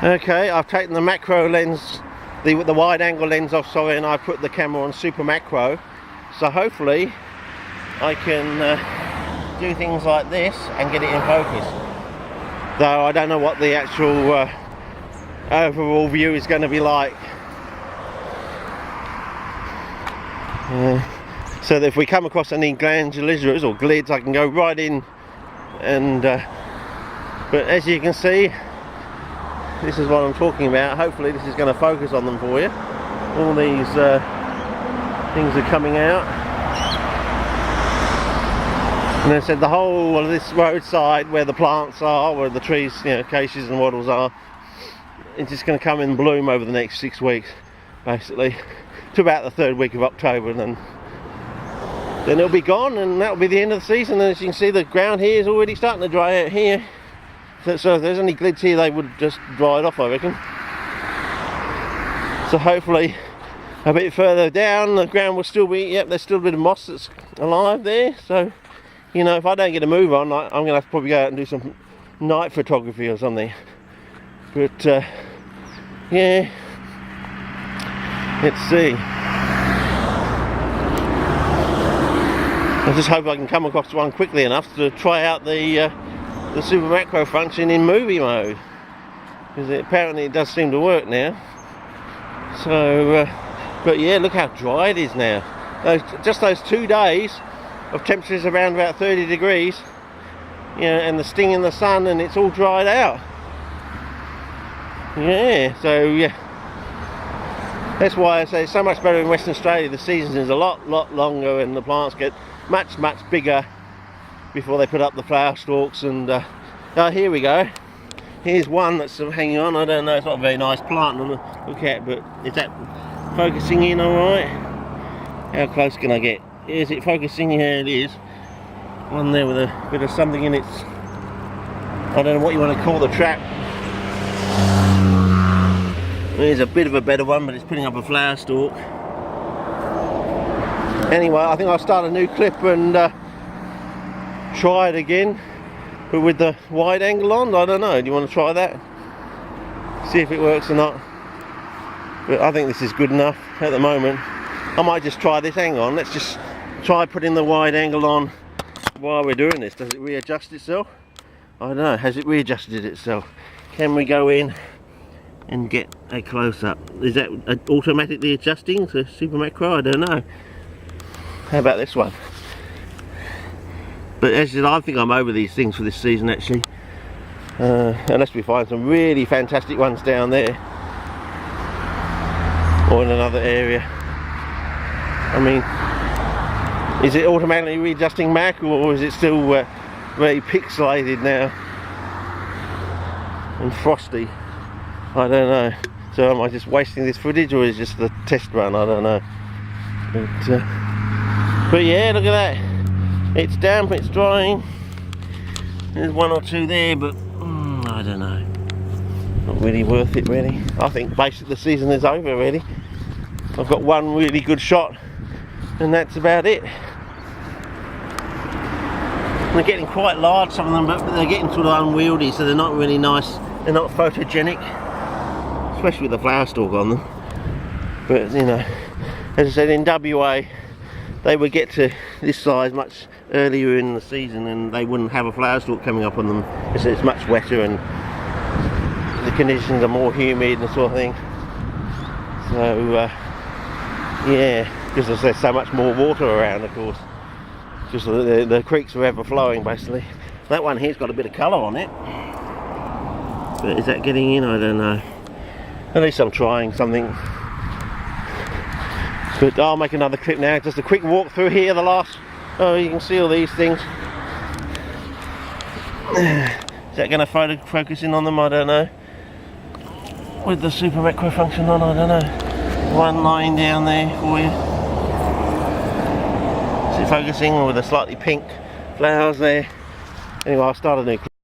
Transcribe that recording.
Okay, I've taken the macro lens, the wide angle lens off, sorry, and I've put the camera on super macro. So hopefully I can do things like this and get it in focus. Though I don't know what the actual overall view is going to be like. So that if we come across any glandulars or glids, I can go right in and but as you can see, this is what I'm talking about. Hopefully this is going to focus on them for you. All these things are coming out. And I said the whole of this roadside where the plants are, where the trees, you know, acacias and wattles are, it's just going to come in bloom over the next 6 weeks, basically, to about the 3rd week of October, and then it'll be gone, and that'll be the end of the season. And as you can see, the ground here is already starting to dry out here. So if there's any glids here, they would just dry it off, I reckon. So hopefully a bit further down the ground will still be, yep, there's still a bit of moss that's alive there. So, you know, if I don't get a move on, I'm going to have to probably go out and do some night photography or something. But yeah, let's see. I just hope I can come across one quickly enough to try out the super macro function in movie mode, because apparently it does seem to work now. So but yeah, look how dry it is now. Just those 2 days of temperatures around about 30 degrees, you know, and the sting in the sun, and it's all dried out. Yeah, so yeah, that's why I say it's so much better in Western Australia. The season is a lot longer, and the plants get much bigger before they put up the flower stalks. And oh, here we go. Here's one that's hanging on. I don't know, it's not a very nice plant to look at, but is that focusing in all right? How close can I get? Is it focusing? Here it is. One there with a bit of something in its, I don't know what you want to call the trap. There's a bit of a better one, but it's putting up a flower stalk. Anyway, I think I'll start a new clip and try it again, but with the wide angle on. I don't know, do you want to try that? See if it works or not. But I think this is good enough at the moment. I might just try this. Hang on, let's just try putting the wide angle on while we're doing this. Does it readjust itself? I don't know, has it readjusted itself? Can we go in and get a close-up? Is that automatically adjusting to super macro? I don't know. How about this one? But as I said, I think I'm over these things for this season, actually. Unless we find some really fantastic ones down there, or in another area. I mean, is it automatically readjusting Mac, or is it still very pixelated now and frosty? I don't know. So am I just wasting this footage, or is it just the test run? I don't know. But yeah, look at that. It's damp, it's drying. There's one or two there, but I don't know. Not really worth it, really. I think basically the season is over, really. I've got one really good shot, and that's about it. They're getting quite large, some of them, but they're getting sort of unwieldy, so they're not really nice. They're not photogenic, especially with the flower stalk on them. But you know, as I said, in WA, they would get to this size much earlier in the season, and they wouldn't have a flower stalk coming up on them. It's much wetter, and the conditions are more humid and sort of thing. So yeah, because there's so much more water around, of course. Just the creeks are ever flowing, basically. That one here's got a bit of colour on it, but is that getting in? I don't know. At least I'm trying something. But I'll make another clip now. Just a quick walk through here. The last, oh, you can see all these things. Is that going to focus in on them? I don't know. With the super macro function on, I don't know. One line down there for you. Is it focusing with the slightly pink flowers there? Anyway, I'll start a new clip.